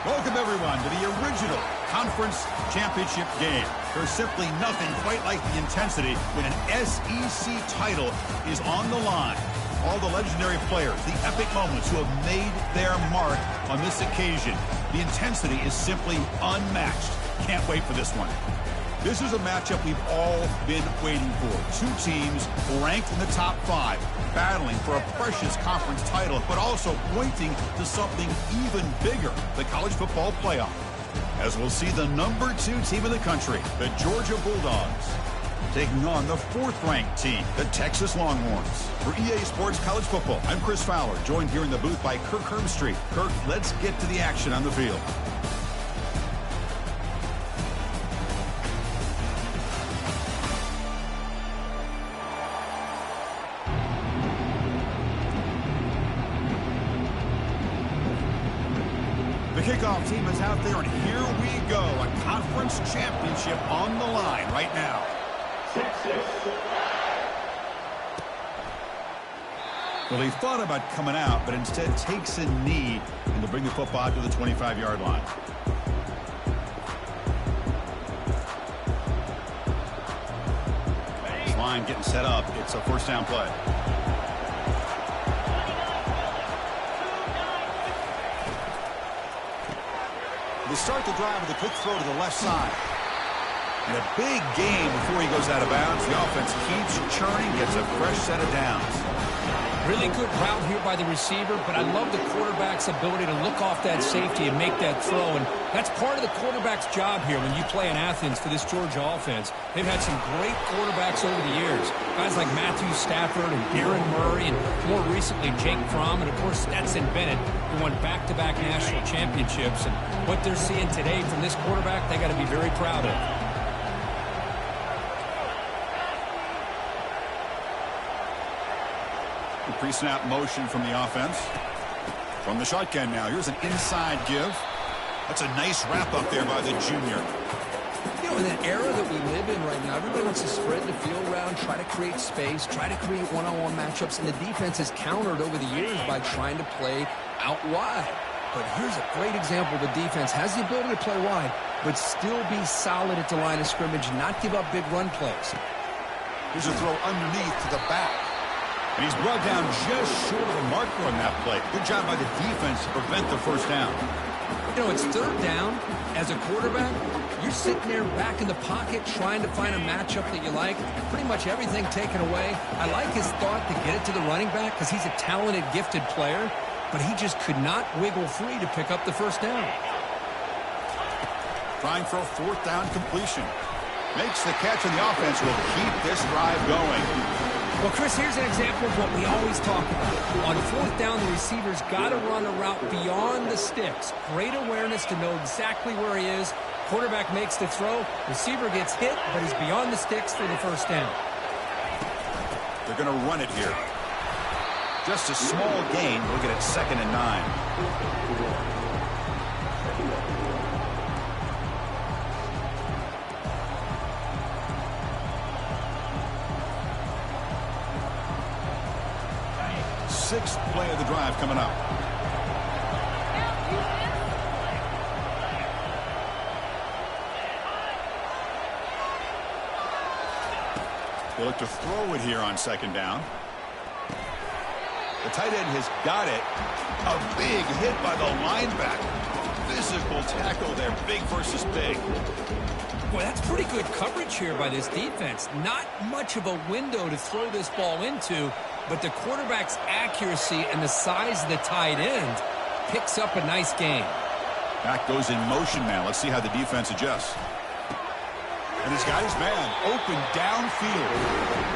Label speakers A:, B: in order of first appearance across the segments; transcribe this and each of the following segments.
A: Welcome, everyone, to the original conference championship game. There's simply nothing quite like the intensity when an SEC title is on the line. All the legendary players, the epic moments who have made their mark on this occasion. The intensity is simply unmatched. Can't wait for this one. This is a matchup we've all been waiting for. Two teams ranked in the top 5, battling for a precious conference title, but also pointing to something even bigger, the college football playoff. As we'll see the number 2 team in the country, the Georgia Bulldogs, taking on the 4th-ranked team, the Texas Longhorns. For EA Sports College Football, I'm Chris Fowler, joined here in the booth by Kirk Herbstreit. Kirk, let's get to the action on the field. The kickoff team is out there, and here we go. A conference championship on the line right now. Well, he thought about coming out, but instead takes a knee and will bring the football out to the 25-yard line. This line getting set up. It's a first down play. They start the drive with a quick throw to the left side. And a big gain before he goes out of bounds. The offense keeps churning, gets a fresh set of downs.
B: Really good route here by the receiver, but I love the quarterback's ability to look off that safety and make that throw. And that's part of the quarterback's job here when you play in Athens for this Georgia offense. They've had some great quarterbacks over the years. Guys like Matthew Stafford and Aaron Murray, and more recently Jake Fromm, and of course Stetson Bennett, who won back-to-back national championships. And what they're seeing today from this quarterback, they got to be very proud of.
A: Pre-snap motion from the offense. From the shotgun now. Here's an inside give. That's a nice wrap up there by the junior.
B: You know, in that era that we live in right now, everybody wants to spread the field around, try to create space, try to create one-on-one matchups, and the defense has countered over the years by trying to play out wide. But here's a great example. The defense has the ability to play wide, but still be solid at the line of scrimmage, not give up big run plays.
A: Here's a throw underneath to the back. And he's brought down just short of the marker on that play. Good job by the defense to prevent the first down.
B: You know, it's third down. As a quarterback, you're sitting there back in the pocket trying to find a matchup that you like. Pretty much everything taken away. I like his thought to get it to the running back because he's a talented, gifted player, but he just could not wiggle free to pick up the first down.
A: Trying for a 4th down completion. Makes the catch, and the offense will keep this drive going.
B: Well, Chris, here's an example of what we always talk about. On 4th down, the receiver's got to run a route beyond the sticks. Great awareness to know exactly where he is. Quarterback makes the throw. Receiver gets hit, but he's beyond the sticks for the first down.
A: They're going to run it here. Just a small gain. We'll get it 2nd and 9. Sixth play of the drive coming up. They look to throw it here on 2nd down. The tight end has got it. A big hit by the linebacker. Physical tackle there, big versus big.
B: Boy, that's pretty good coverage here by this defense. Not much of a window to throw this ball into, but the quarterback's accuracy and the size of the tight end picks up a nice gain.
A: Back goes in motion now. Let's see how the defense adjusts. And he's got his man open downfield.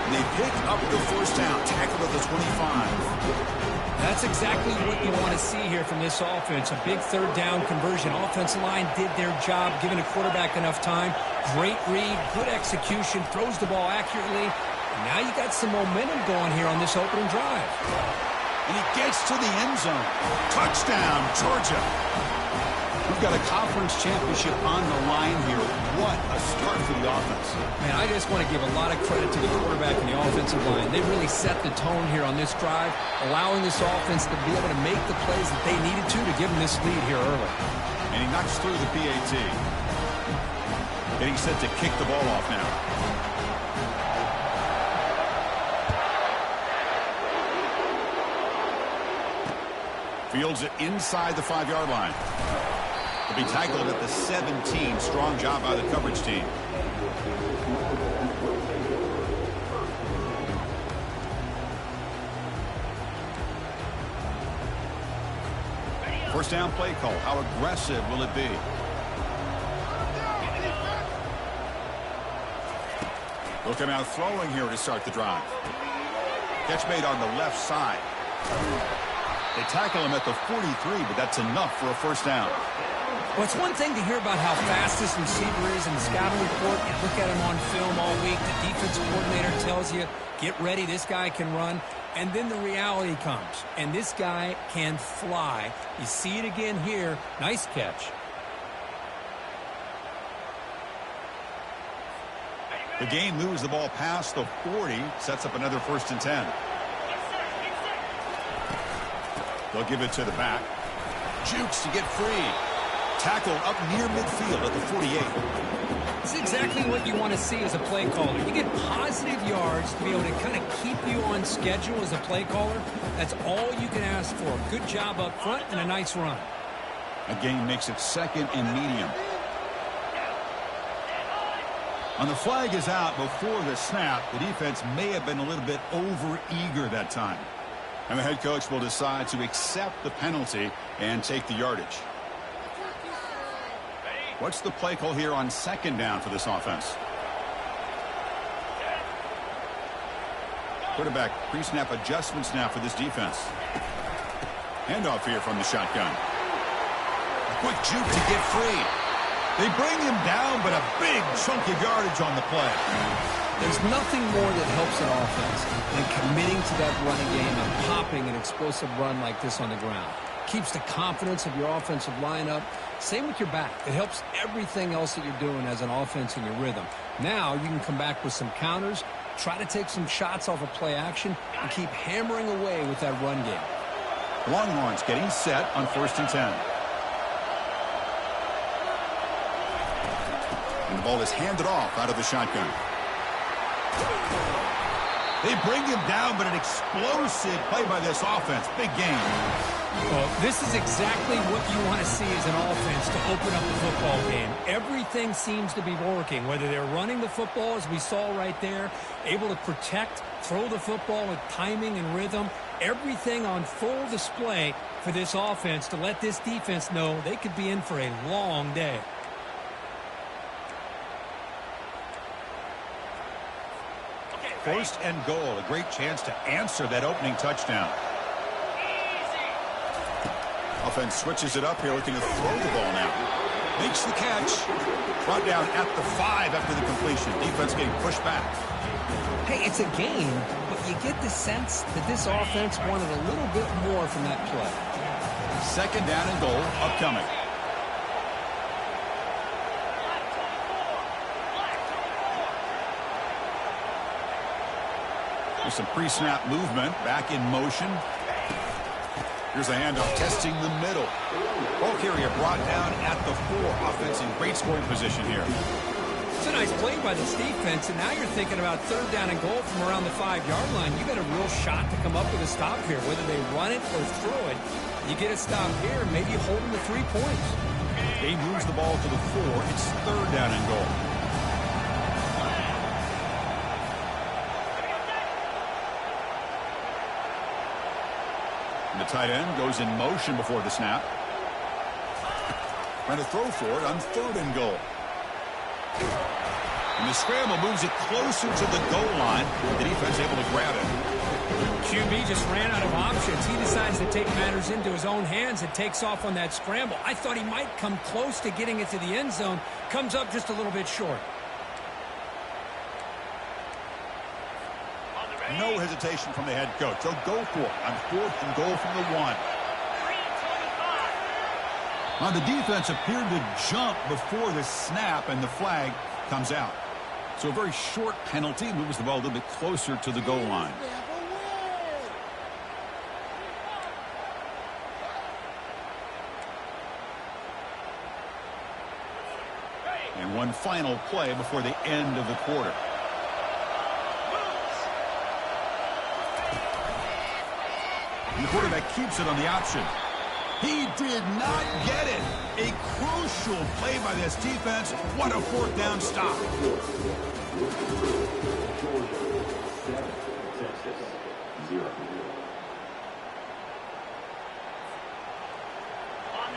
A: And they pick up the first down. Tackle at the 25.
B: That's exactly what you want to see here from this offense. A big 3rd down conversion. Offensive line did their job, giving the quarterback enough time. Great read, good execution, throws the ball accurately. And now you got some momentum going here on this opening drive.
A: And he gets to the end zone. Touchdown, Georgia. We've got a conference championship on the line here. What a start for the offense.
B: Man, I just want to give a lot of credit to the quarterback and the offensive line. They really set the tone here on this drive, allowing this offense to be able to make the plays that they needed to give them this lead here early.
A: And he knocks through the PAT. Getting set to kick the ball off now. Fields it inside the 5-yard line. He'll be tackled at the 17. Strong job by the coverage team. First down play call. How aggressive will it be? Looking out throwing here to start the drive. Catch made on the left side. They tackle him at the 43, but that's enough for a first down.
B: Well, it's one thing to hear about how fast this receiver is in the scouting report. You look at him on film all week. The defensive coordinator tells you, get ready, this guy can run. And then the reality comes, and this guy can fly. You see it again here. Nice catch.
A: The game moves the ball past the 40, sets up another 1st and 10. They'll give it to the back. Jukes to get free. Tackled up near midfield at the 48.
B: It's exactly what you want to see as a play caller. You get positive yards to be able to kind of keep you on schedule as a play caller. That's all you can ask for. Good job up front and a nice run.
A: A gain makes it 2nd and medium. And the flag is out before the snap. The defense may have been a little bit over-eager that time. And the head coach will decide to accept the penalty and take the yardage. What's the play call here on 2nd down for this offense? Quarterback pre-snap adjustments now for this defense. Handoff here from the shotgun. A quick juke to get free. They bring him down, but a big chunk of yardage on the play.
B: There's nothing more that helps an offense than committing to that running game and popping an explosive run like this on the ground. Keeps the confidence of your offensive lineup. Same with your back. It helps everything else that you're doing as an offense in your rhythm. Now you can come back with some counters, try to take some shots off of play action, and keep hammering away with that run game.
A: Longhorns getting set on 1st and 10. And the ball is handed off out of the shotgun. They bring him down, but an explosive play by this offense. Big game.
B: Well, this is exactly what you want to see as an offense to open up the football game. Everything seems to be working, whether they're running the football, as we saw right there, able to protect, throw the football with timing and rhythm. Everything on full display for this offense to let this defense know they could be in for a long day.
A: First and goal, a great chance to answer that opening touchdown. Offense switches it up here, looking to throw the ball now. Makes the catch. Brought down at the 5 after the completion. Defense getting pushed back.
B: Hey, it's a game, but you get the sense that this offense wanted a little bit more from that play.
A: 2nd down and goal upcoming. There's some pre-snap movement, back in motion. Here's a handoff, testing the middle. Ball carrier brought down at the 4. Offense in great scoring position here.
B: It's a nice play by this defense, and now you're thinking about 3rd down and goal from around the 5-yard line. You got a real shot to come up with a stop here, whether they run it or throw it. You get a stop here, maybe you hold them to 3 points.
A: He moves the ball to the 4. It's 3rd down and goal. The tight end goes in motion before the snap. Trying to throw for it on 3rd and goal. And the scramble moves it closer to the goal line. The defense able to grab it.
B: QB just ran out of options. He decides to take matters into his own hands and takes off on that scramble. I thought he might come close to getting it to the end zone. Comes up just a little bit short.
A: No hesitation from the head coach. They'll go for it on 4th and goal from the 1. Now the defense appeared to jump before the snap, and the flag comes out. So a very short penalty moves the ball a little bit closer to the goal line. one final play before the end of the quarter. And the quarterback keeps it on the option. He did not get it. A crucial play by this defense. What a fourth down stop.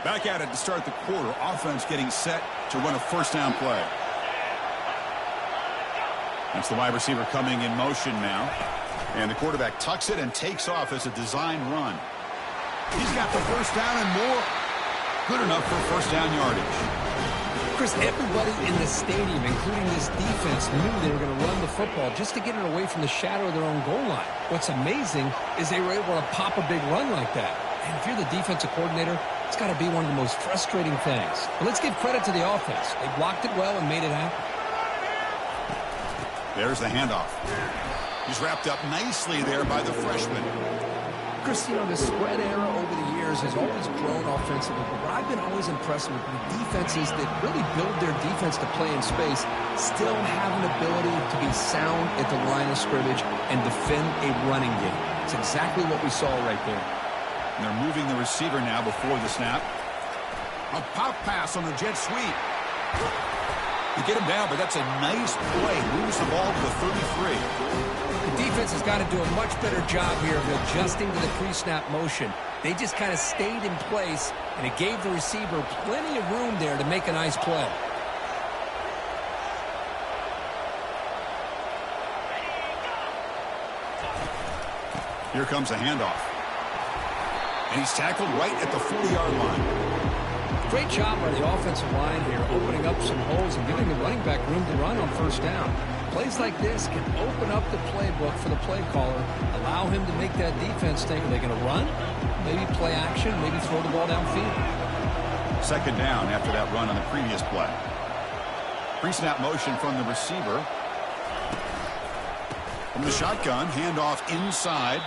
A: Back at it to start the quarter. Offense getting set to run a first down play. That's the wide receiver coming in motion now. And the quarterback tucks it and takes off as a design run. He's got the first down and more. Good enough for first down yardage.
B: Chris, everybody in the stadium, including this defense, knew they were going to run the football just to get it away from the shadow of their own goal line. What's amazing is they were able to pop a big run like that. And if you're the defensive coordinator, it's got to be one of the most frustrating things. But let's give credit to the offense. They blocked it well and made it happen.
A: There's the handoff. He's wrapped up nicely there by the freshman.
B: Chris, you know, the spread era over the years has always grown offensively, but what I've been always impressed with the defenses that really build their defense to play in space still have an ability to be sound at the line of scrimmage and defend a running game. It's exactly what we saw right there.
A: And they're moving the receiver now before the snap. A pop pass on the jet sweep. You get him down, but that's a nice play. Moves the ball to the 33.
B: The defense has got to do a much better job here of adjusting to the pre-snap motion. They just kind of stayed in place, and it gave the receiver plenty of room there to make a nice play.
A: Here comes a handoff. And he's tackled right at the 40-yard line.
B: Great job by the offensive line here, opening up some holes and giving the running back room to run on first down. Plays like this can open up the playbook for the play caller, allow him to make that defense think, are they going to run? Maybe play action, maybe throw the ball downfield.
A: Second down after that run on the previous play. Pre-snap motion from the receiver. From the shotgun, handoff inside.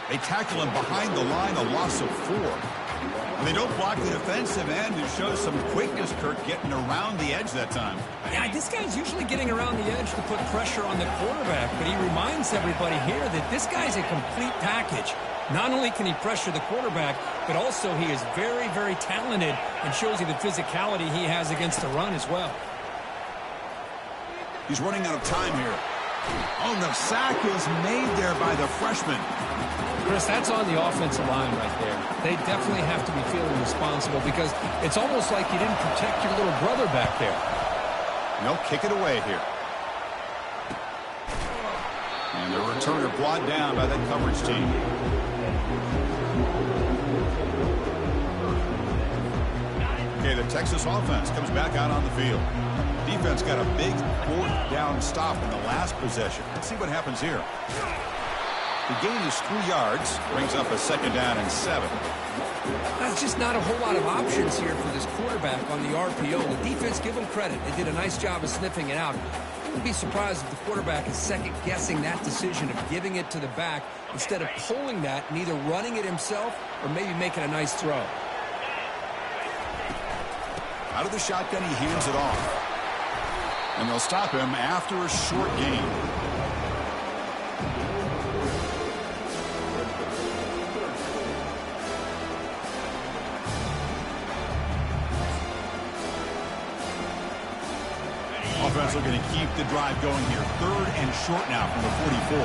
A: They tackle him behind the line, a loss of 4. And they don't block the defensive end, who shows some quickness, Kirk, getting around the edge that time.
B: Yeah, this guy's usually getting around the edge to put pressure on the quarterback, but he reminds everybody here that this guy's a complete package. Not only can he pressure the quarterback, but also he is very, very talented and shows you the physicality he has against the run as well.
A: He's running out of time here. Oh, the sack is made there by the freshman.
B: Chris, that's on the offensive line right there. They definitely have to be feeling responsible because it's almost like you didn't protect your little brother back there.
A: No, kick it away here. And the returner brought down by that coverage team. Okay, the Texas offense comes back out on the field. Defense got a big fourth down stop in the last possession. Let's see what happens here. The gain is 3 yards, brings up a second down and 7.
B: That's just not a whole lot of options here for this quarterback on the RPO. The defense, give them credit. They did a nice job of sniffing it out. I wouldn't be surprised if the quarterback is second-guessing that decision of giving it to the back instead of pulling that and either running it himself or maybe making a nice throw.
A: Out of the shotgun, he hands it off. And they'll stop him after a short gain. Offense looking to keep the drive going here. 3rd and short now from the 44.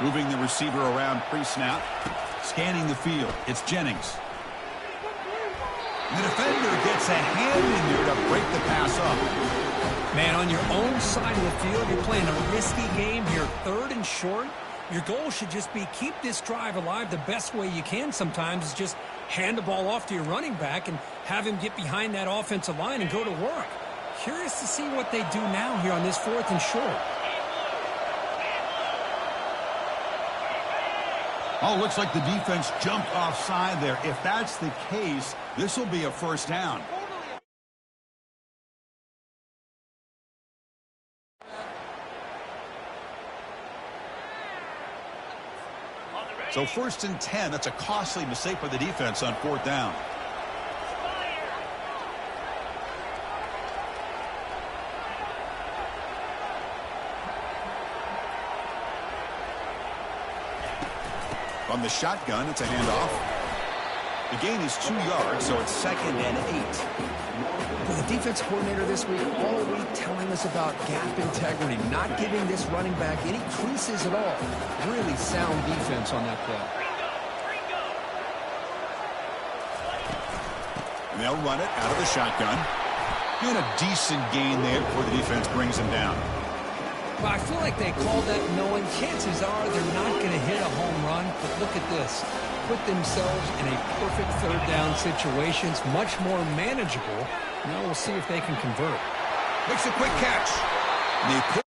A: Moving the receiver around pre-snap. Scanning the field. It's Jennings. And the defender gets a hand in there to break the pass up.
B: Man, on your own side of the field, you're playing a risky game here. 3rd and short. Your goal should just be keep this drive alive the best way you can sometimes is just hand the ball off to your running back and have him get behind that offensive line and go to work. Curious to see what they do now here on this 4th and short.
A: Oh, looks like the defense jumped offside there. If that's the case, this will be a first down. So 1st and 10, that's a costly mistake by the defense on 4th down. From the shotgun, it's a handoff. The gain is 2 yards, so it's 2nd and 8.
B: Well, the defense coordinator this week all week telling us about gap integrity, not giving this running back any creases at all. Really sound defense on that play.
A: And they'll run it out of the shotgun. And a decent gain there before the defense brings him down.
B: Well, I feel like they called that knowing chances are they're not going to hit a home run. But look at this. Put themselves in a perfect 3rd down situation. It's much more manageable. Now we'll see if they can convert.
A: Makes a quick catch. They pick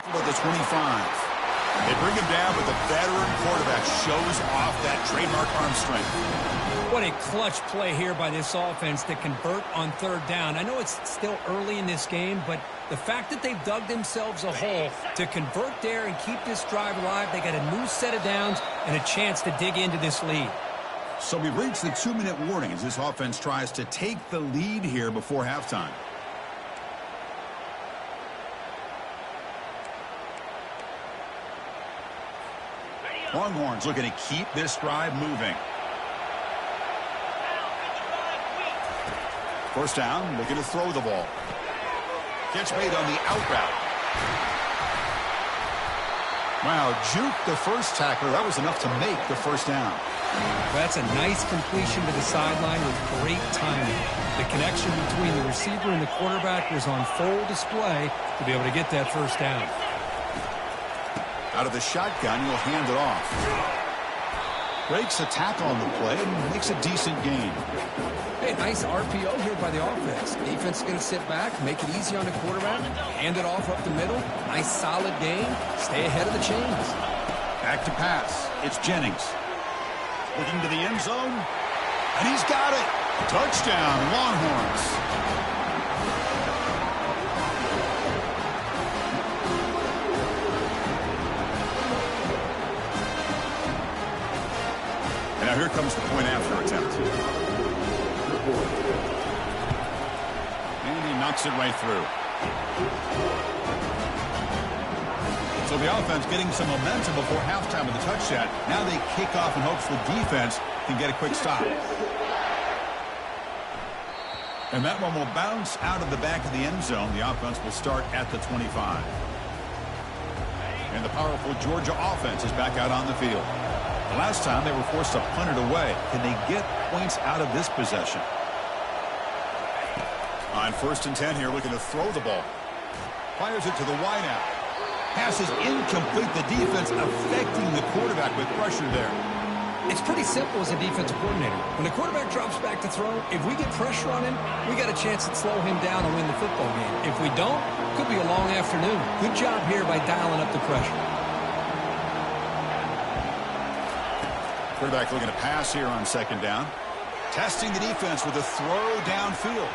A: at the 25. They bring him down, but the veteran quarterback shows off that trademark arm strength.
B: What a clutch play here by this offense to convert on 3rd down. I know it's still early in this game, but the fact that they've dug themselves a hole to convert there and keep this drive alive, they got a new set of downs and a chance to dig into this lead.
A: So we've reached the 2-minute warning as this offense tries to take the lead here before halftime. Longhorns looking to keep this drive moving. 1st down, looking to throw the ball. Catch made on the out route. Wow, juke the first tackler. That was enough to make the 1st down.
B: That's a nice completion to the sideline with great timing. The connection between the receiver and the quarterback was on full display to be able to get that 1st down.
A: Out of the shotgun, he'll hand it off. Breaks a tackle on the play and makes a decent gain.
B: Hey, nice RPO here by the offense. Defense is going to sit back, make it easy on the quarterback, hand it off up the middle. Nice solid gain. Stay ahead of the chains.
A: Back to pass. It's Jennings. Looking to the end zone. And he's got it. Touchdown, Longhorns. And now here comes the point after attempt. And he knocks it right through. So the offense getting some momentum before halftime with the touchdown. Now they kick off in hopes the defense can get a quick stop. And that one will bounce out of the back of the end zone. The offense will start at the 25. And the powerful Georgia offense is back out on the field. The last time they were forced to punt it away. Can they get points out of this possession? On 1st and 10 here, looking to throw the ball. Fires it to the wideout. Pass is incomplete. The defense affecting the quarterback with pressure there.
B: It's pretty simple as a defensive coordinator. When the quarterback drops back to throw, if we get pressure on him, we got a chance to slow him down and win the football game. If we don't, it could be a long afternoon. Good job here by dialing up the pressure.
A: Quarterback looking to pass here on 2nd down. Testing the defense with a throw downfield.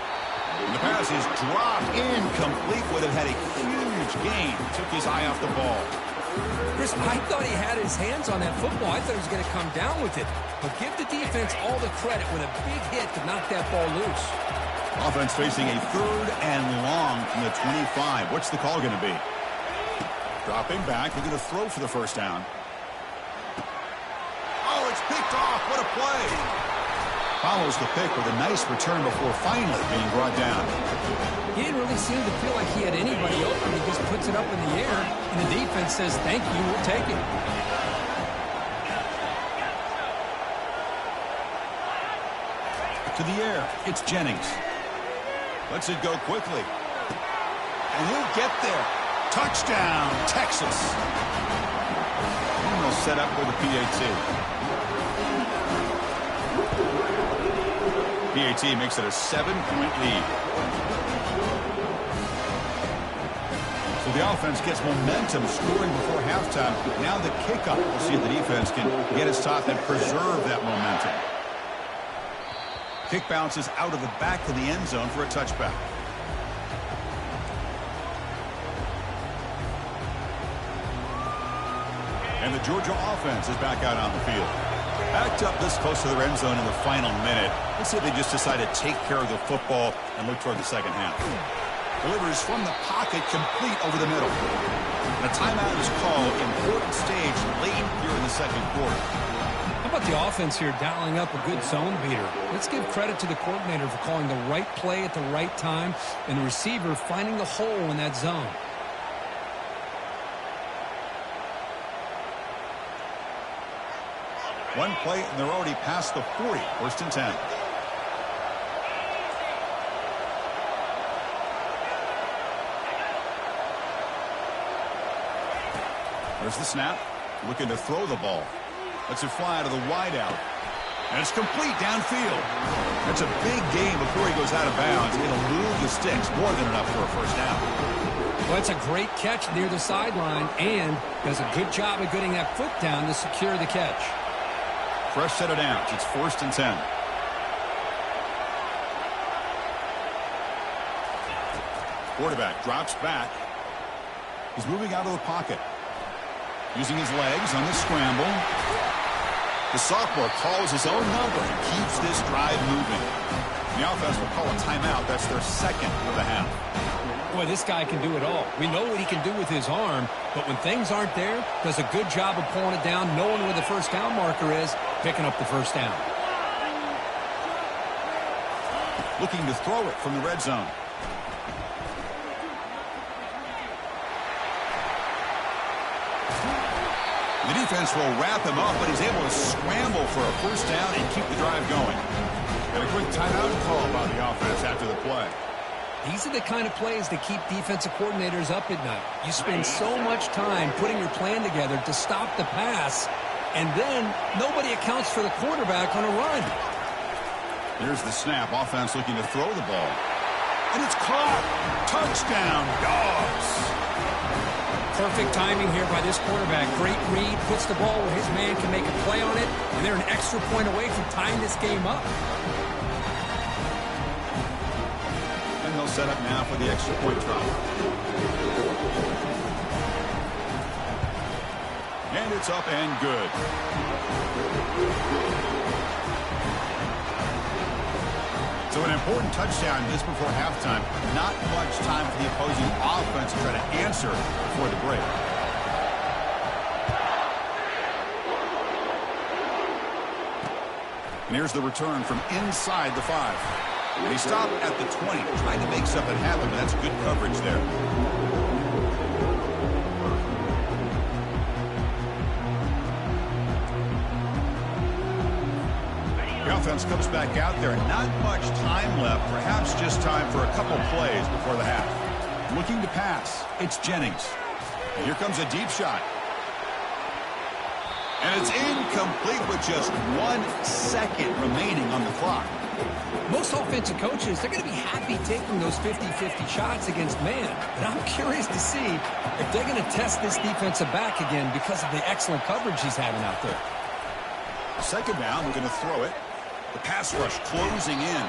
A: And the pass is dropped incomplete. Would have had a huge gain. Took his eye off the ball.
B: Chris, I thought he had his hands on that football. I thought he was going to come down with it. But give the defense all the credit with a big hit to knock that ball loose.
A: Offense facing a 3rd and long from the 25. What's the call going to be? Dropping back. They're going to throw for the 1st down. Oh, it's picked off. What a play. Follows the pick with a nice return before finally being brought down.
B: He didn't really seem to feel like he had anybody open. He just puts it up in the air, and the defense says, thank you, we'll take it.
A: To the air, it's Jennings. Lets it go quickly. And he'll get there. Touchdown, Texas. And they'll set up for the PAT. PAT makes it a 7-point lead. So the offense gets momentum scoring before halftime. Now the kickoff. We'll see if the defense can get its top and preserve that momentum. Kick bounces out of the back of the end zone for a touchback. And the Georgia offense is back out on the field. Backed up this close to the end zone in the final minute. Let's see if they just decide to take care of the football and look toward the second half. Delivers from the pocket, complete over the middle. And a timeout is called. Important stage late here in the second quarter.
B: How about the offense here dialing up a good zone beater? Let's give credit to the coordinator for calling the right play at the right time and the receiver finding the hole in that zone.
A: One play, and they're already past the 40. First and 10. There's the snap. Looking to throw the ball. Lets it fly out of the wideout. And it's complete downfield. That's a big gain before he goes out of bounds. It'll move the sticks. More than enough for a first down.
B: Well, that's a great catch near the sideline and does a good job of getting that foot down to secure the catch.
A: Fresh set of downs. It's first and 10. Quarterback drops back. He's moving out of the pocket. Using his legs on the scramble. The sophomore calls his own number and keeps this drive moving. The offense will call a timeout. That's their second of the half.
B: Boy, this guy can do it all. We know what he can do with his arm, but when things aren't there, does a good job of pulling it down, knowing where the first down marker is, picking up the first down.
A: Looking to throw it from the red zone. The defense will wrap him up, but he's able to scramble for a first down and keep the drive going. And a quick timeout call by the offense after the play.
B: These are the kind of plays that keep defensive coordinators up at night. You spend so much time putting your plan together to stop the pass, and then nobody accounts for the quarterback on a run.
A: Here's the snap. Offense looking to throw the ball. And it's caught. Touchdown, Dogs.
B: Perfect timing here by this quarterback. Great read, puts the ball where his man can make a play on it, and they're an extra point away from tying this game up.
A: And they'll set up now for the extra point try. And it's up and good. So an important touchdown just before halftime. Not much time for the opposing offense to try to answer before the break. And here's the return from inside the 5. And he stopped at the 20, trying to make something happen, but that's good coverage there. The offense comes back out there. Not much time left. Perhaps just time for a couple plays before the half. Looking to pass. It's Jennings. And here comes a deep shot. And it's incomplete with just 1 second remaining on the clock.
B: Most offensive coaches, they're going to be happy taking those 50-50 shots against man. But I'm curious to see if they're going to test this defensive back again because of the excellent coverage he's having out there.
A: Second down, we're going to throw it. The pass rush closing in.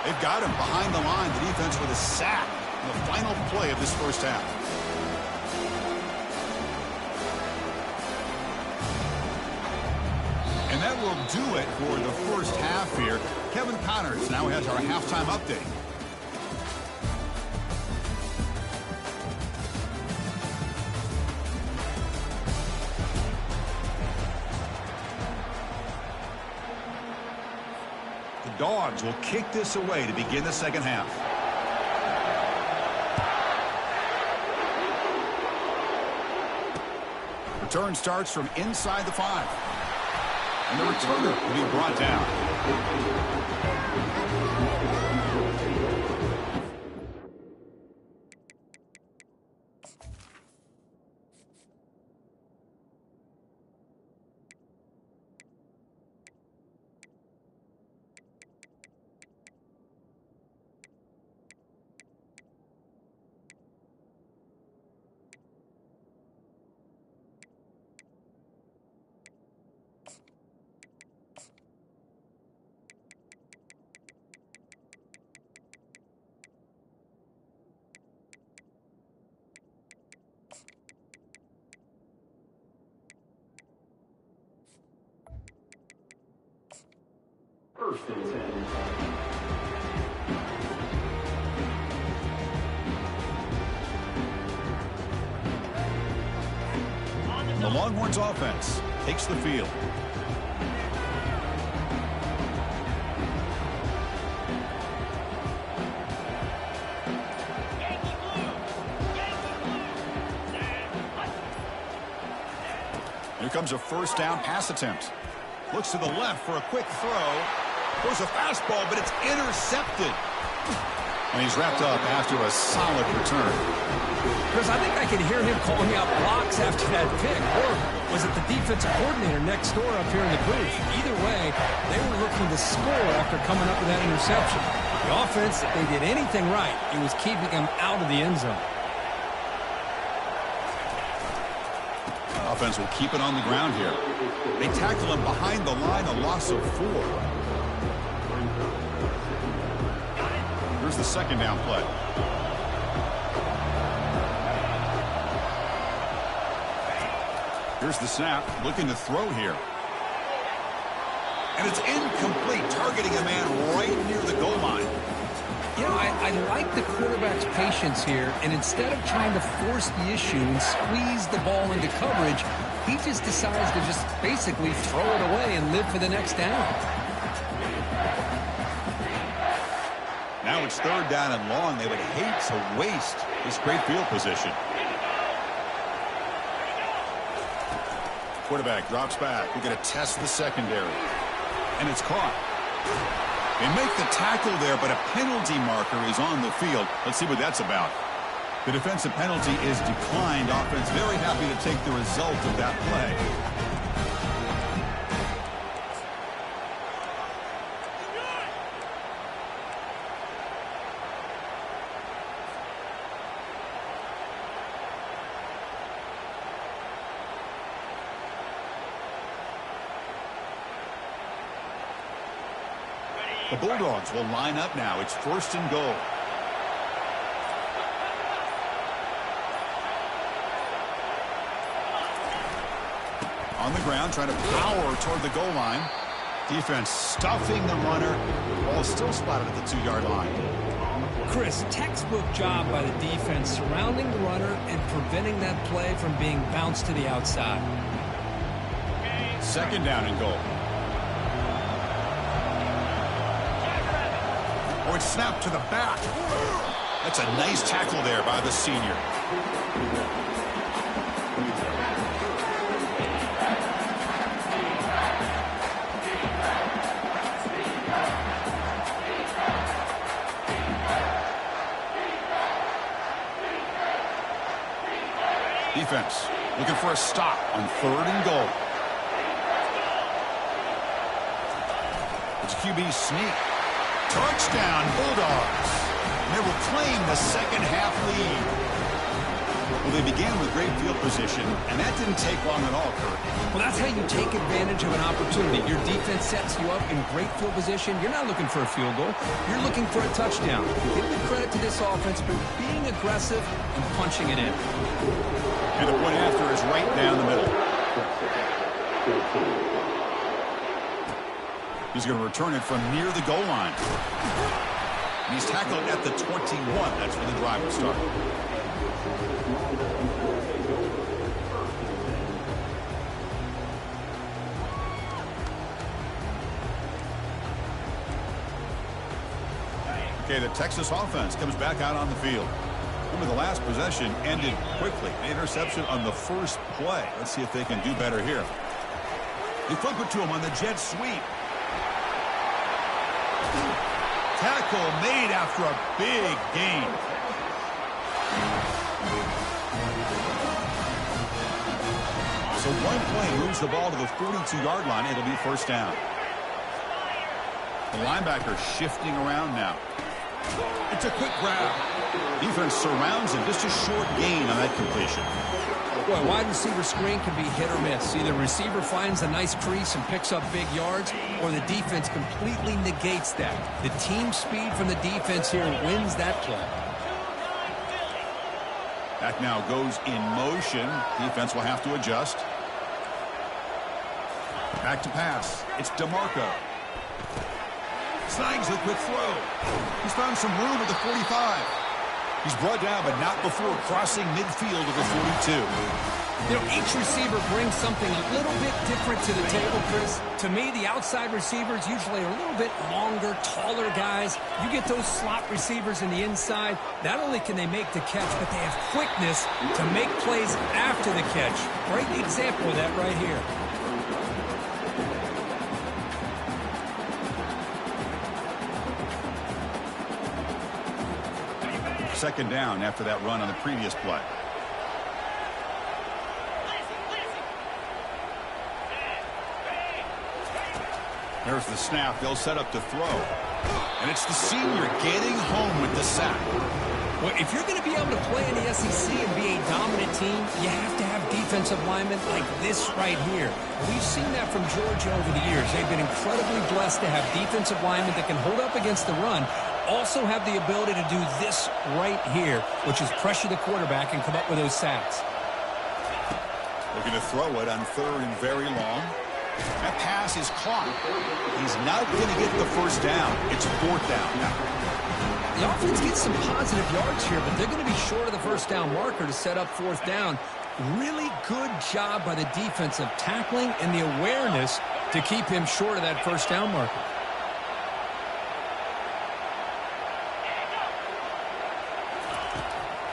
A: They've got him behind the line. The defense with a sack in the final play of this first half. And that will do it for the first half here. Kevin Connors now has our halftime update. The Dogs will kick this away to begin the second half. Return starts from inside the 5. And the returner will be brought down.
C: First and 10.
A: The Longhorns offense takes the field. Here comes a first down pass attempt. Looks to the left for a quick throw. Throws a fastball, but it's intercepted. And he's wrapped up after a solid return.
B: Chris, I think I can hear him calling out blocks after that pick. Or was it the defensive coordinator next door up here in the booth? Either way, they were looking to score after coming up with that interception. The offense, if they did anything right, it was keeping them out of the end zone.
A: Offense will keep it on the ground here. They tackle him behind the line, a loss of 4. Here's the second down play. Here's the snap, looking to throw here. And it's incomplete, targeting a man right near the goal line.
B: You know, I like the quarterback's patience here, and instead of trying to force the issue and squeeze the ball into coverage, he just decides to just basically throw it away and live for the next down.
A: Now it's third down and long. They would hate to waste this great field position. Quarterback drops back. We're going to test the secondary. And it's caught. They make the tackle there, but a penalty marker is on the field. Let's see what that's about. The defensive penalty is declined. Offense very happy to take the result of that play. The Bulldogs will line up now. It's first and goal. On the ground, trying to power toward the goal line. Defense stuffing the runner. Ball still spotted at the 2-yard line.
B: Chris, textbook job by the defense surrounding the runner and preventing that play from being bounced to the outside.
A: Second down and goal. Oh, it's snapped to the back. That's a nice tackle there by the senior. Defense looking for a stop on third and goal. It's a QB sneak. Touchdown, Bulldogs. They will claim the second half lead. Well, they began with great field position, and that didn't take long at all, Kurt.
B: Well, that's how you take advantage of an opportunity. Your defense sets you up in great field position. You're not looking for a field goal. You're looking for a touchdown. Give the credit to this offense for being aggressive and punching it in.
A: And the point after is right down the middle. He's going to return it from near the goal line. And he's tackled at the 21. That's where the drive will start. Okay, the Texas offense comes back out on the field. Remember, the last possession ended quickly. An interception on the first play. Let's see if they can do better here. They flip it to him on the jet sweep. Tackle made after a big gain. So one play moves the ball to the 42-yard line. It'll be first down. The linebacker shifting around now. It's a quick grab. Defense surrounds him. Just a short gain on that completion.
B: Boy, wide receiver screen can be hit or miss. Either receiver finds a nice crease and picks up big yards, or the defense completely negates that. The team speed from the defense here wins that play.
A: Back now goes in motion. Defense will have to adjust. Back to pass. It's DeMarco. Snags the quick throw. He's found some room at the 45. He's brought down, but not before crossing midfield of the 42.
B: You know, each receiver brings something a little bit different to the table, Chris. To me, the outside receivers usually are a little bit longer, taller guys. You get those slot receivers in the inside, not only can they make the catch, but they have quickness to make plays after the catch. Great example of that right here.
A: Second down after that run on the previous play. There's the snap. They'll set up to throw. And it's the senior getting home with the sack.
B: Well, if you're going to be able to play in the SEC and be a dominant team, you have to have defensive linemen like this right here. We've seen that from Georgia over the years. They've been incredibly blessed to have defensive linemen that can hold up against the run, also have the ability to do this right here, which is pressure the quarterback and come up with those sacks.
A: Looking to throw it on third and very long. That pass is caught. He's not going to get the first down. It's fourth down now.
B: The offense gets some positive yards here, but they're going to be short of the first down marker to set up fourth down. Really good job by the defense of tackling and the awareness to keep him short of that first down marker.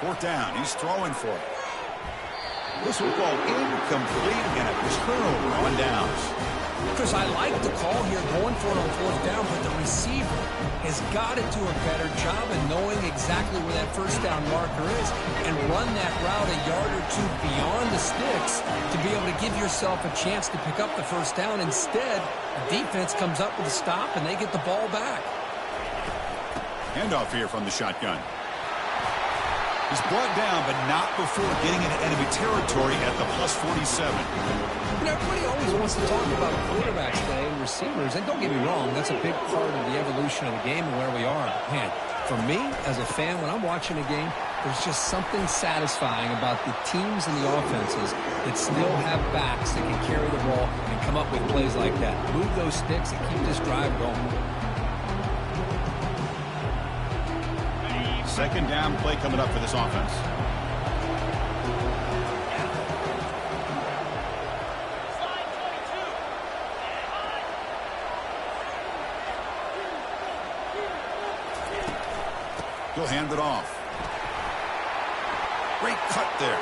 A: Fourth down. He's throwing for it. This will call incomplete and a turnover on downs.
B: Chris, I like the call here going for it on fourth down, but the receiver has got to do a better job of knowing exactly where that first down marker is and run that route a yard or two beyond the sticks to be able to give yourself a chance to pick up the first down. Instead, the defense comes up with a stop and they get the ball back.
A: Handoff here from the shotgun. He's brought down, but not before getting into enemy territory at the plus 47.
B: You know, everybody always wants to talk about quarterbacks today and receivers, and don't get me wrong, that's a big part of the evolution of the game and where we are. Man, for me, as a fan, when I'm watching a game, there's just something satisfying about the teams and the offenses that still have backs that can carry the ball and come up with plays like that. Move those sticks and keep this drive going.
A: Second down play coming up for this offense. He'll hand it off. Great cut there.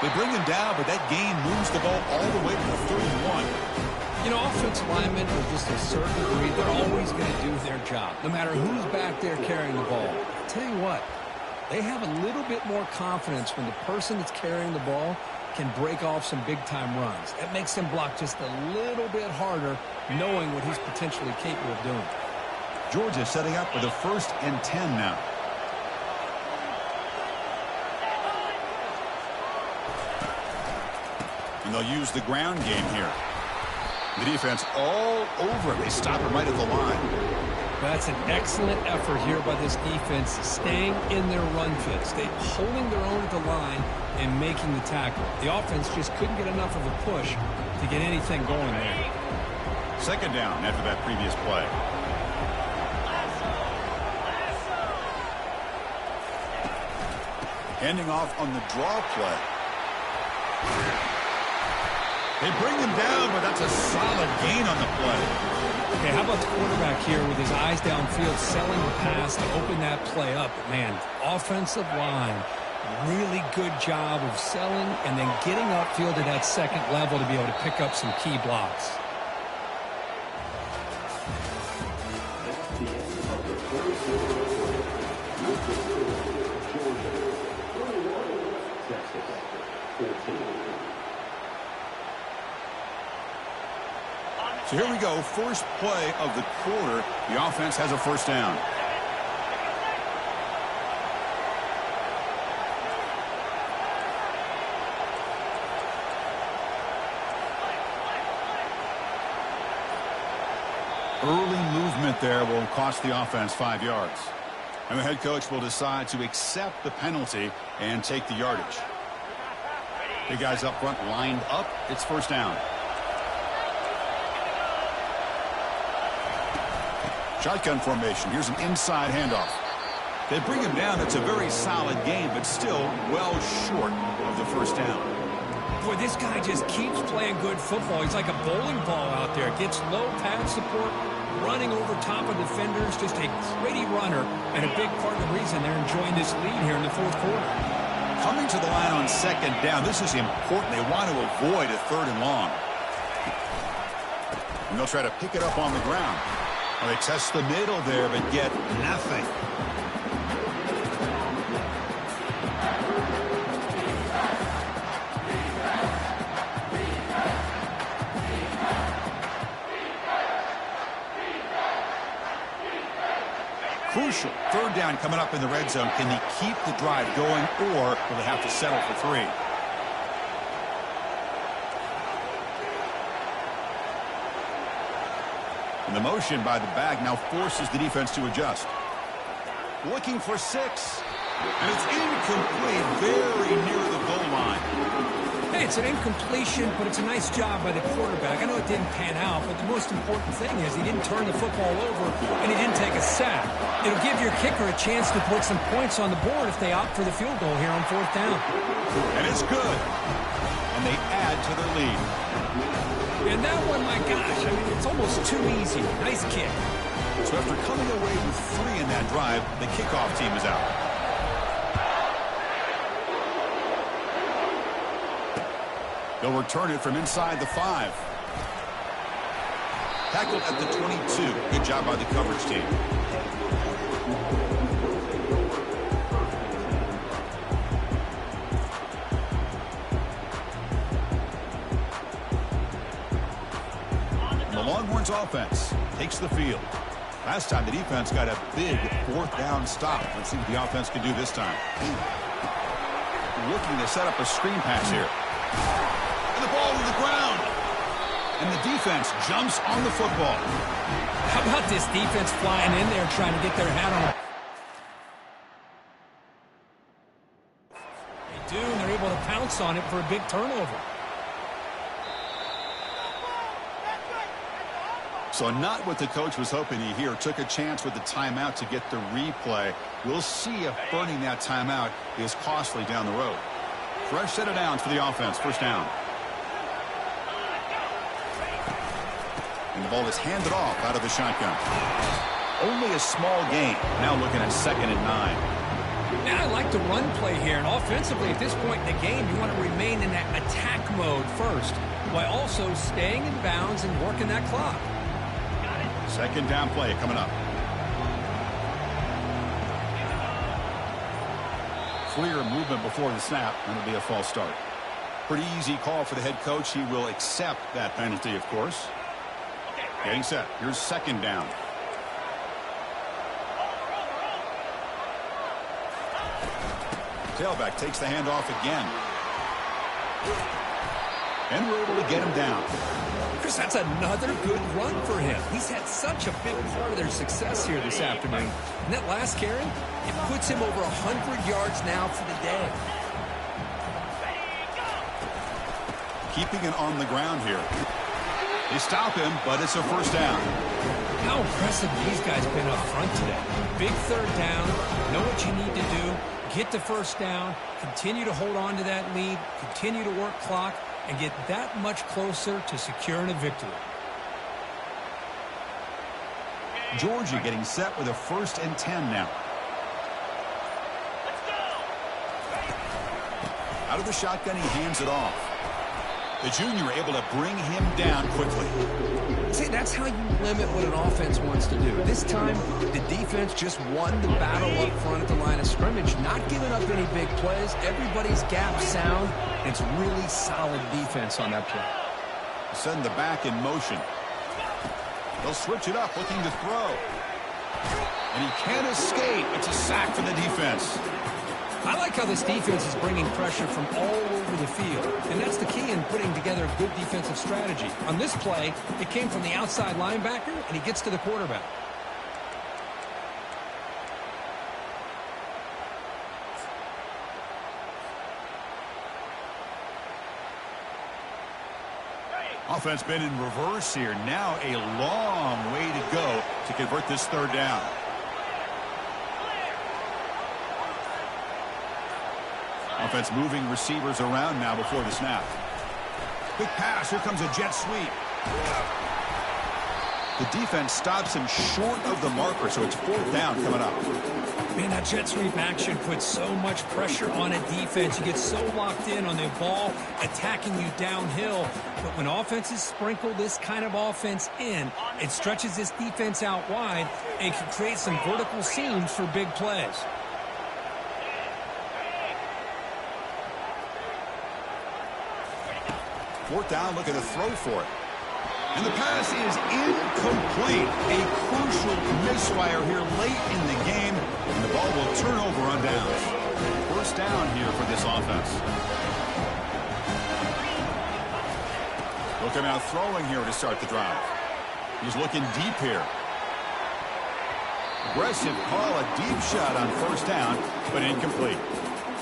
A: They bring him down, but that gain moves the ball all the way to the 31.
B: You know, offensive linemen are just a certain degree. They're always going to do their job, no matter who's back there carrying the ball. I'll tell you what, they have a little bit more confidence when the person that's carrying the ball can break off some big-time runs. That makes them block just a little bit harder, knowing what he's potentially capable of doing.
A: Georgia setting up with a 1st and 10 now. And they'll use the ground game here. The defense all over it. They stop it right at the line.
B: That's an excellent effort here by this defense, staying in their run fits. They're holding their own at the line and making the tackle. The offense just couldn't get enough of a push to get anything going there.
A: Second down after that previous play. Handing off on the draw play. They bring him down, but that's a solid gain on the play.
B: Okay, how about the quarterback here with his eyes downfield, selling the pass to open that play up? Man, offensive line, really good job of selling and then getting upfield to that second level to be able to pick up some key blocks.
A: So here we go, first play of the quarter. The offense has a first down. Early movement there will cost the offense 5 yards. And the head coach will decide to accept the penalty and take the yardage. The guys up front lined up. It's first down. Shotgun formation. Here's an inside handoff. They bring him down. That's a very solid game, but still well short of the first down.
B: Boy, this guy just keeps playing good football. He's like a bowling ball out there. Gets low pad support, running over top of defenders. Just a gritty runner, and a big part of the reason they're enjoying this lead here in the fourth quarter.
A: Coming to the line on second down, this is important. They want to avoid a third and long. And they'll try to pick it up on the ground. Well, they test the middle there, but get nothing. Crucial. Third down coming up in the red zone. Can they keep the drive going, or will they have to settle for 3? And the motion by the back now forces the defense to adjust. Looking for 6. And it's incomplete, very near the goal line.
B: Hey, it's an incompletion, but it's a nice job by the quarterback. I know it didn't pan out, but the most important thing is he didn't turn the football over, and he didn't take a sack. It'll give your kicker a chance to put some points on the board if they opt for the field goal here on fourth down.
A: And it's good. And they add to their lead.
B: And that one, my gosh, I mean, it's almost too easy. Nice kick.
A: So after coming away with 3 in that drive, the kickoff team is out. They'll return it from inside the 5. Tackled at the 22. Good job by the coverage team. The Longhorns offense takes the field. Last time the defense got a big fourth down stop. Let's see what the offense can do this time. Looking to set up a screen pass here. And the ball to the ground. And the defense jumps on the football.
B: How about this defense flying in there trying to get their hat on it? They do, and they're able to pounce on it for a big turnover.
A: So not what the coach was hoping to hear. Took a chance with the timeout to get the replay. We'll see if burning that timeout is costly down the road. Fresh set of downs for the offense. First down. And the ball is handed off out of the shotgun. Only a small gain. Now looking at 2nd and 9.
B: And I like the run play here. And offensively, at this point in the game, you want to remain in that attack mode first, while also staying in bounds and working that clock.
A: 2nd down play coming up. Clear movement before the snap, and it'll be a false start. Pretty easy call for the head coach. He will accept that penalty, of course. Getting set. Here's 2nd down. Tailback takes the handoff again. And we're able to get him down.
B: Chris, that's another good run for him. He's had such a big part of their success here this afternoon. And that last carry, it puts him over 100 yards now for the day.
A: Keeping it on the ground here. They stop him, but it's a first down.
B: How impressive these guys been up front today. Big 3rd down. Know what you need to do. Get the first down. Continue to hold on to that lead. Continue to work clock. And get that much closer to securing a victory.
A: Georgia getting set with a 1st and 10 now. Out of the shotgun, he hands it off. The junior able to bring him down quickly.
B: See, that's how you limit what an offense wants to do. This time, the defense just won the battle up front at the line of scrimmage, not giving up any big plays. Everybody's gap sound. It's really solid defense on that play.
A: Send the back in motion. They'll switch it up, looking to throw. And he can't escape. It's a sack for the defense.
B: I like how this defense is bringing pressure from all over the field, and that's the key in putting together a good defensive strategy. On this play, it came from the outside linebacker, and he gets to the quarterback.
A: Offense been in reverse here. Now a long way to go to convert this third down. Offense moving receivers around now before the snap. Quick pass. Here comes a jet sweep. The defense stops him short of the marker, so it's fourth down coming up.
B: Man, that jet sweep action puts so much pressure on a defense. You get so locked in on the ball attacking you downhill. But when offenses sprinkle this kind of offense in, it stretches this defense out wide and can create some vertical seams for big plays.
A: Fourth down, looking to throw for it. And the pass is incomplete. A crucial misfire here late in the game, and the ball will turn over on downs. First down here for this offense. Looking out throwing here to start the drive. He's looking deep here. Aggressive call, a deep shot on first down, but incomplete.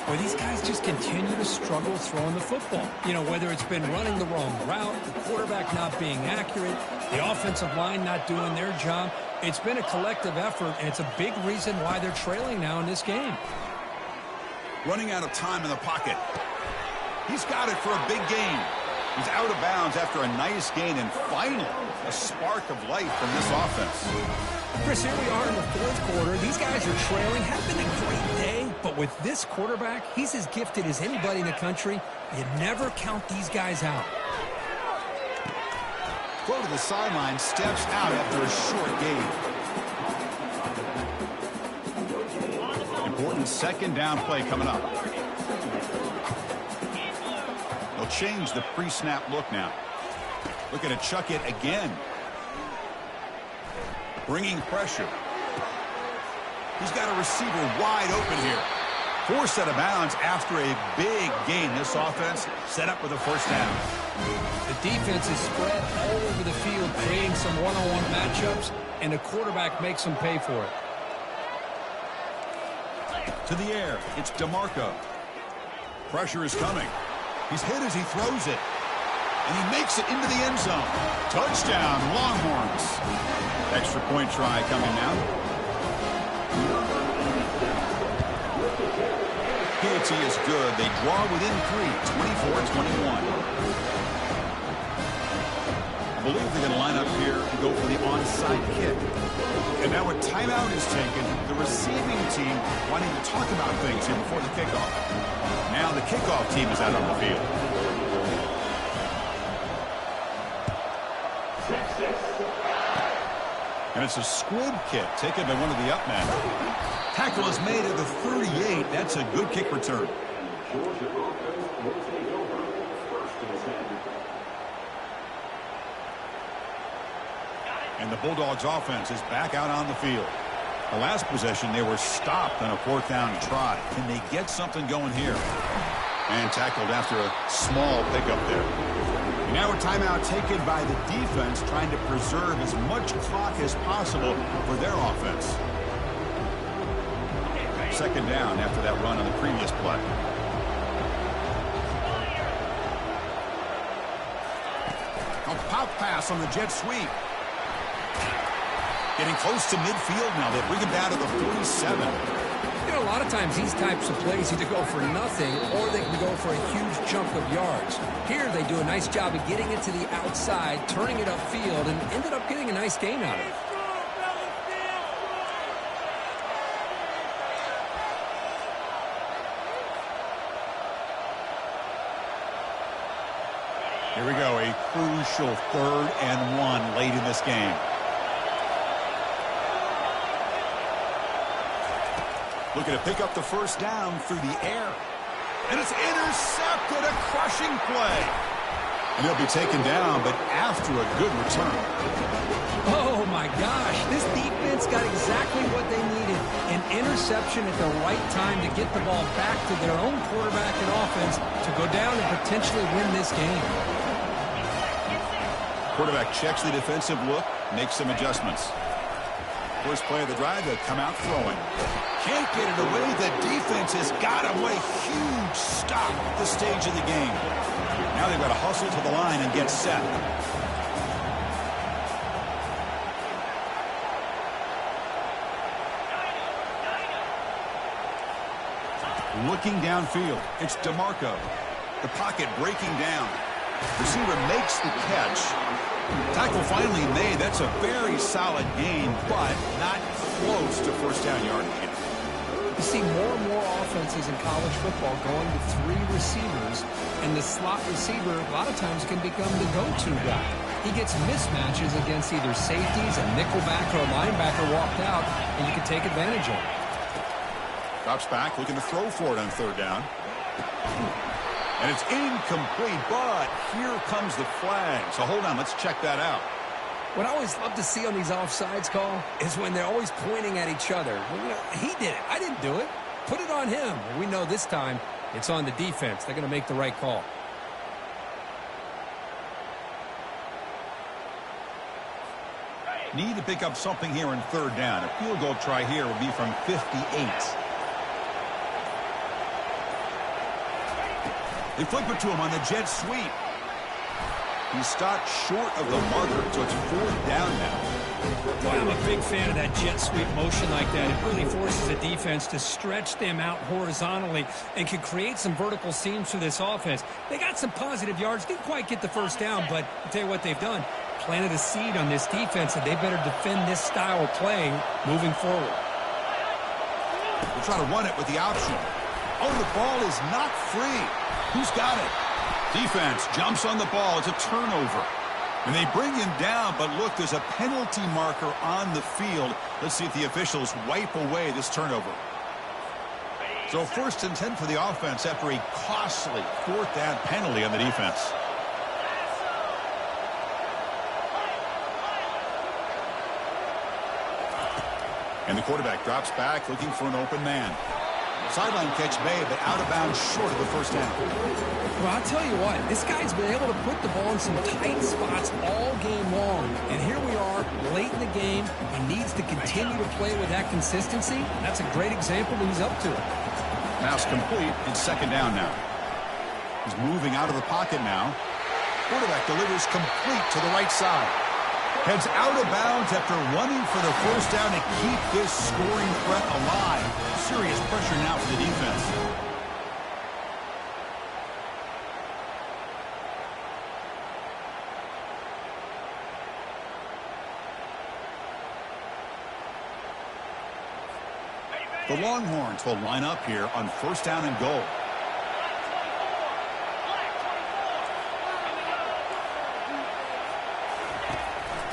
B: Well, these guys just continue to struggle throwing the football. You know, whether it's been running the wrong route, the quarterback not being accurate, the offensive line not doing their job. It's been a collective effort, and it's a big reason why they're trailing now in this game.
A: Running out of time in the pocket. He's got it for a big gain. He's out of bounds after a nice gain, and finally, a spark of life from this offense.
B: Chris, here we are in the fourth quarter. These guys are trailing. Having a great day, but with this quarterback, he's as gifted as anybody in the country. You never count these guys out.
A: Throw to the sideline, steps out after a short gain. Important second down play coming up. They'll change the pre-snap look now. Looking to chuck it again. Bringing pressure. He's got a receiver wide open here. Forced out of bounds after a big gain. This offense set up with a first down.
B: The defense is spread all over the field, creating some one-on-one matchups, and the quarterback makes them pay for it.
A: To the air, it's DeMarco. Pressure is coming. He's hit as he throws it. And he makes it into the end zone. Touchdown, Longhorns. Extra point try coming now. PAT is good. They draw within 3, 24-21. I believe they're going to line up here and go for the onside kick. And now a timeout is taken. The receiving team wanting to talk about things here before the kickoff. Now the kickoff team is out on the field. And it's a squib kick taken by one of the up men. Tackle is made at the 38. That's a good kick return. And the Bulldogs offense is back out on the field. The last possession, they were stopped on a fourth down try. Can they get something going here? And tackled after a small pickup there. Now a timeout taken by the defense, trying to preserve as much clock as possible for their offense. Second down after that run on the previous play. A pop pass on the jet sweep. Getting close to midfield now. They bring him down to the 47.
B: You know, a lot of times these types of plays either go for nothing or they can go for a huge chunk of yards. Here they do a nice job of getting it to the outside, turning it upfield, and ended up getting a nice gain out of it.
A: Here we go, a crucial 3rd and 1 late in this game. Looking to pick up the first down through the air. And it's intercepted, a crushing play. And he'll be taken down, but after a good return.
B: Oh, my gosh. This defense got exactly what they needed. An interception at the right time to get the ball back to their own quarterback and offense to go down and potentially win this game.
A: Quarterback checks the defensive look, makes some adjustments. First play of the drive, they'll come out throwing. Can't get it away. The defense has got him. What a huge stop at this stage of the game. Now they've got to hustle to the line and get set. Looking downfield, it's DeMarco. The pocket breaking down. Receiver makes the catch. Tackle finally made. That's a very solid gain, but not close to first down yardage yet.
B: You see more and more offenses in college football going to 3 receivers, and the slot receiver a lot of times can become the go-to guy. He gets mismatches against either safeties, a nickelback, or a linebacker walked out, and you can take advantage of it.
A: Drops back, looking to throw for it on third down. And it's incomplete, but here comes the flag. So hold on, let's check that out.
B: What I always love to see on these offsides call is when they're always pointing at each other. Well, you know, he did it. I didn't do it. Put it on him. Well, we know this time it's on the defense. They're going to make the right call.
A: Need to pick up something here in third down. A field goal try here will be from 58. They flip it to him on the jet sweep. He stopped short of the marker, so it's fourth down now.
B: Boy, I'm a big fan of that jet sweep motion like that. It really forces a defense to stretch them out horizontally and can create some vertical seams for this offense. They got some positive yards. Didn't quite get the first down, but I'll tell you what they've done. Planted a seed on this defense, and they better defend this style of play moving forward.
A: They'll try to run it with the option. Oh, the ball is not free. Who's got it? Defense jumps on the ball. It's a turnover. And they bring him down, but look, there's a penalty marker on the field. Let's see if the officials wipe away this turnover. So 1st and 10 for the offense after a costly fourth down penalty on the defense. And the quarterback drops back looking for an open man. Sideline catch made, but out of bounds short of the first down.
B: Well, I'll tell you what, this guy's been able to put the ball in some tight spots all game long. And here we are, late in the game. He needs to continue to play with that consistency. That's a great example that he's up to it.
A: Pass complete, and second down now. He's moving out of the pocket now. Quarterback delivers complete to the right side. Heads out of bounds after running for the first down to keep this scoring threat alive. Serious pressure now for the defense. The Longhorns will line up here on first down and goal.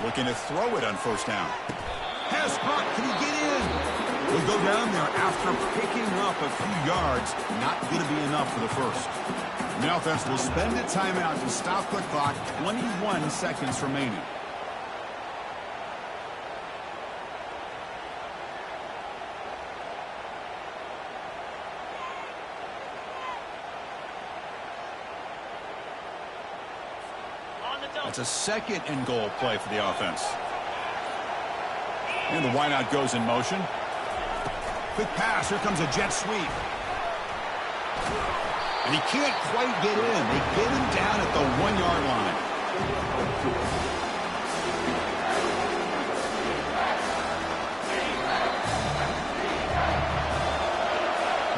A: Looking to throw it on first down. Pass caught. Can he get in? He'll go down there after picking up a few yards. Not going to be enough for the first. And the offense will spend a timeout to stop the clock. 21 seconds remaining. It's a second and goal play for the offense. And the wideout goes in motion. Quick pass. Here comes a jet sweep. And he can't quite get in. They get him down at the 1-yard line.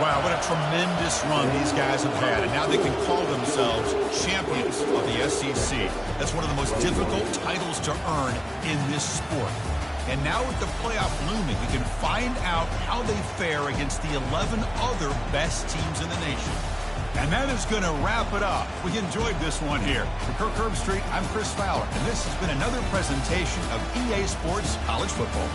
A: Wow, what a tremendous run these guys have had. And now they can call themselves champions of the SEC. That's one of the most difficult titles to earn in this sport. And now with the playoff looming, we can find out how they fare against the 11 other best teams in the nation. And that is going to wrap it up. We enjoyed this one here. For Kirk Herbstreit, I'm Chris Fowler, and this has been another presentation of EA Sports College Football.